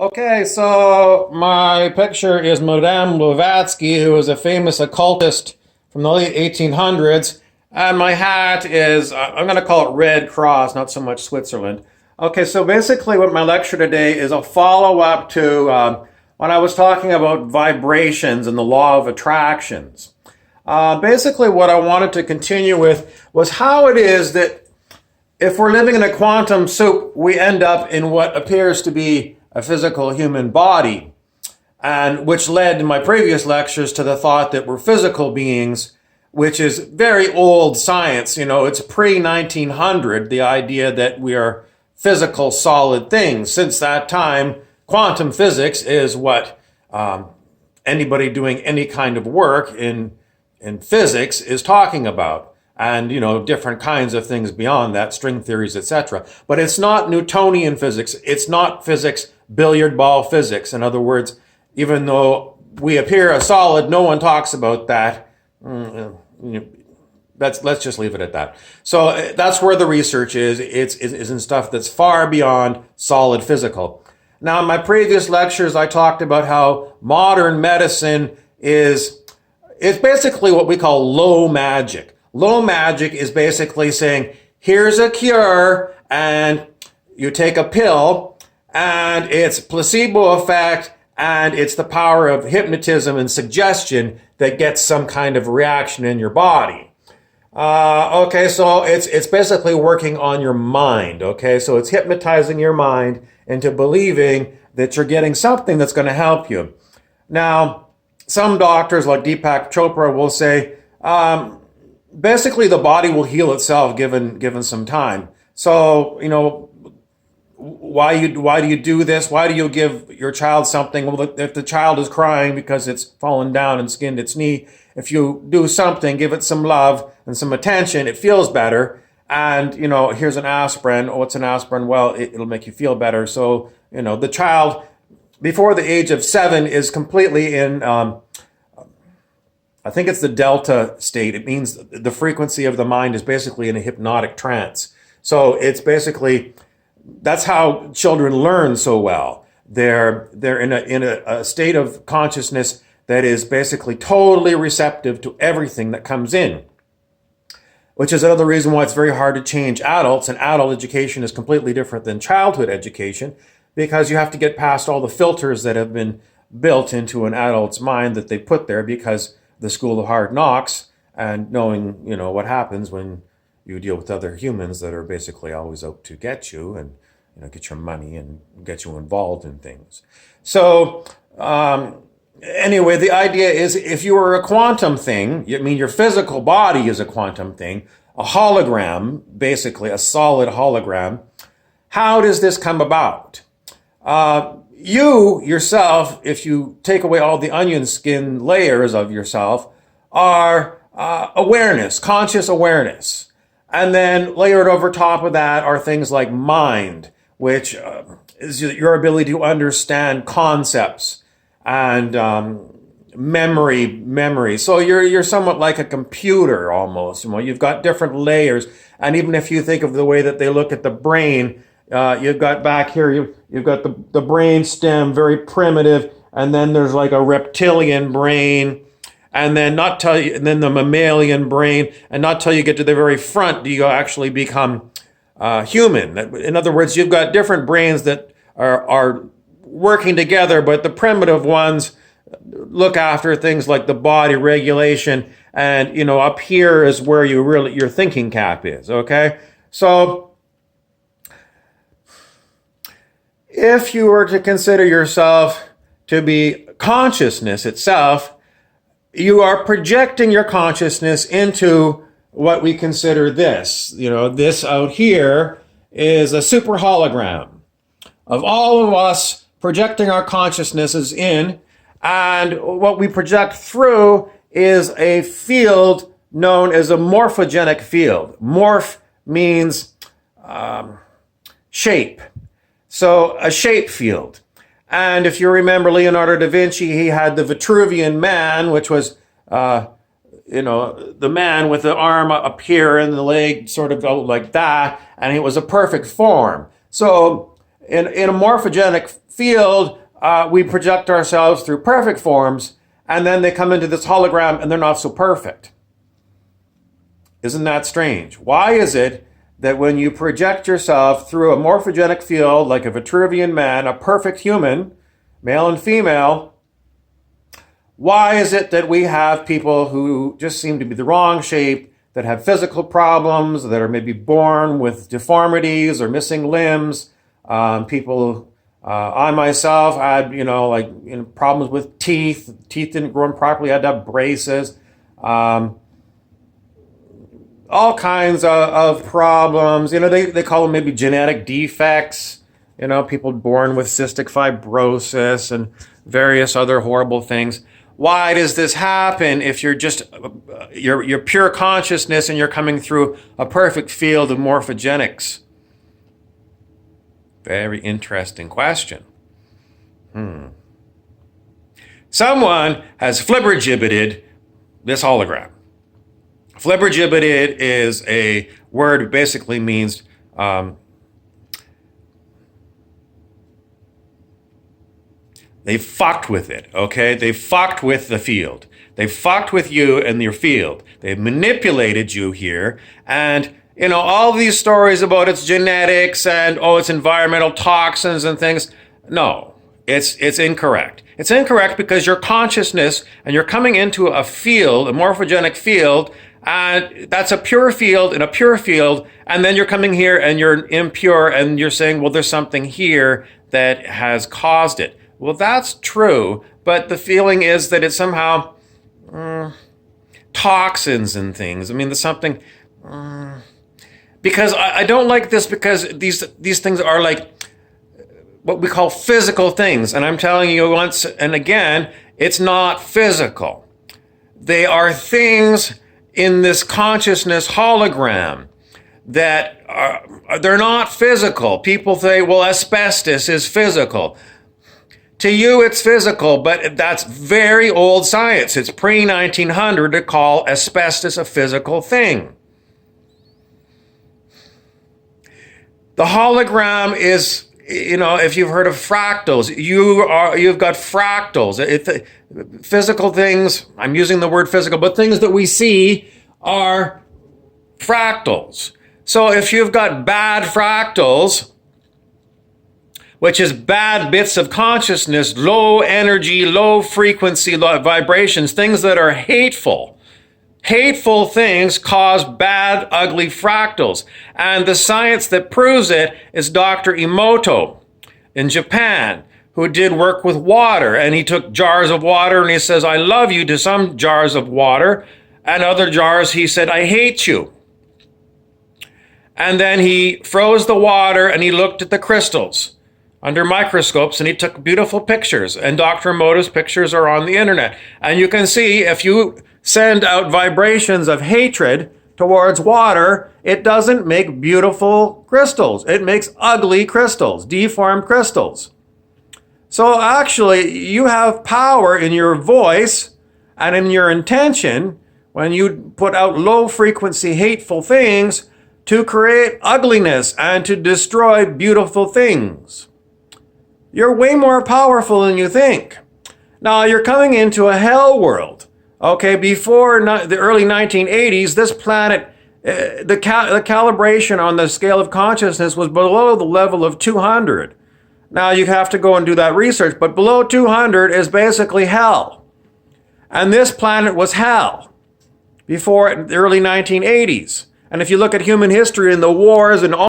Okay, so my picture is Madame Blavatsky, who was a famous occultist from the late 1800s. And my hat is, I'm going to call it Red Cross, not so much Switzerland. Okay, so basically, what my lecture today is a follow up to when I was talking about vibrations and the law of attractions. Basically, what I wanted to continue with was how it is that if we're living in a quantum soup, we end up in what appears to be a physical human body, and which led in my previous lectures to the thought that we're physical beings, which is very old science. You know, it's pre-1900, the idea that we are physical solid things. Since that time, quantum physics is what anybody doing any kind of work in physics is talking about. And, you know, different kinds of things beyond that, string theories, etc. But it's not Newtonian physics. It's not physics, billiard ball physics. In other words, even though we appear a solid, no one talks about that. Let's just leave it at that. So that's where the research is. It's in stuff that's far beyond solid physical. Now, in my previous lectures, I talked about how modern medicine is basically what we call low magic. Low magic is basically saying, here's a cure, and you take a pill, and it's placebo effect, and it's the power of hypnotism and suggestion that gets some kind of reaction in your body. Okay, so it's basically working on your mind, okay? So it's hypnotizing your mind into believing that you're getting something that's going to help you. Now, some doctors like Deepak Chopra will say, basically the body will heal itself given some time. So, you know, why do you do this? Why do you give your child something? Well, if the child is crying because it's fallen down and skinned its knee, if you do something, give it some love and some attention, it feels better. And, you know, here's an aspirin. Oh, what's an aspirin? Well, it'll make you feel better. So, you know, the child before the age of 7 is completely in I think it's the delta state. It means the frequency of the mind is basically in a hypnotic trance. So it's basically, that's how children learn so well. They're in a state of consciousness that is basically totally receptive to everything that comes in, which is another reason why it's very hard to change adults. And adult education is completely different than childhood education, because you have to get past all the filters that have been built into an adult's mind that they put there because the school of hard knocks, and knowing, you know, what happens when you deal with other humans that are basically always out to get you and, you know, get your money and get you involved in things. So anyway, the idea is if you were a quantum thing, I mean, your physical body is a quantum thing, a hologram, basically a solid hologram. How does this come about? You yourself, if you take away all the onion skin layers of yourself, are awareness, conscious awareness. And then layered over top of that are things like mind, which is your ability to understand concepts, and memory. So you're somewhat like a computer almost. You know, you've got different layers. And even if you think of the way that they look at the brain, you've got back here, you've got the brain stem, very primitive, and then there's like a reptilian brain, and then the mammalian brain, and not till you get to the very front do you actually become human. In other words, you've got different brains that are working together, but the primitive ones look after things like the body regulation, and, you know, up here is where your thinking cap is, okay? So if you were to consider yourself to be consciousness itself, you are projecting your consciousness into what we consider this. You know, this out here is a super hologram of all of us projecting our consciousnesses in, and what we project through is a field known as a morphogenic field. Morph means shape. So a shape field. And if you remember Leonardo da Vinci, he had the Vitruvian Man, which was, the man with the arm up here and the leg sort of out like that. And it was a perfect form. So in a morphogenic field, we project ourselves through perfect forms, and then they come into this hologram and they're not so perfect. Isn't that strange? Why is it that when you project yourself through a morphogenic field like a Vitruvian man, a perfect human, male and female, why is it that we have people who just seem to be the wrong shape, that have physical problems, that are maybe born with deformities or missing limbs? I myself had, problems with teeth. Teeth didn't grow in properly. I had to have braces. All kinds of problems. They call them maybe genetic defects. People born with cystic fibrosis and various other horrible things. Why does this happen if you're just you're pure consciousness and you're coming through a perfect field of morphogenics? Very interesting question. Someone has flibbergibbeted this hologram. Flibbergibbeted is a word that basically means they fucked with it, okay? They fucked with the field. They fucked with you and your field. They've manipulated you here. And, all these stories about its genetics and, it's environmental toxins and things. No, it's incorrect. It's incorrect because your consciousness and you're coming into a field, a morphogenic field, and that's a pure field in a pure field. And then you're coming here and you're impure and you're saying, well, there's something here that has caused it. Well, that's true, but the feeling is that it's somehow toxins and things. I mean, there's something... because I don't like this because these things are like what we call physical things. And I'm telling you once and again, it's not physical. They are things in this consciousness hologram that they're not physical. People say, well, asbestos is physical. To you, it's physical, but that's very old science. It's pre-1900 to call asbestos a physical thing. The hologram is, if you've heard of fractals, you've got fractals. Physical things, I'm using the word physical, but things that we see are fractals. So if you've got bad fractals, which is bad bits of consciousness, low energy, low frequency vibrations, things that are hateful. Hateful things cause bad, ugly fractals. And the science that proves it is Dr. Emoto in Japan, who did work with water. And he took jars of water and he says, I love you to some jars of water. And other jars, he said, I hate you. And then he froze the water and he looked at the crystals under microscopes and he took beautiful pictures. And Dr. Emoto's pictures are on the internet. And you can see if you send out vibrations of hatred towards water, it doesn't make beautiful crystals. It makes ugly crystals, deformed crystals. So actually, you have power in your voice and in your intention when you put out low frequency hateful things to create ugliness and to destroy beautiful things. You're way more powerful than you think. Now, you're coming into a hell world. Okay, before the early 1980s, this planet, the calibration on the scale of consciousness was below the level of 200. Now, you have to go and do that research, but below 200 is basically hell. And this planet was hell before the early 1980s. And if you look at human history and the wars and all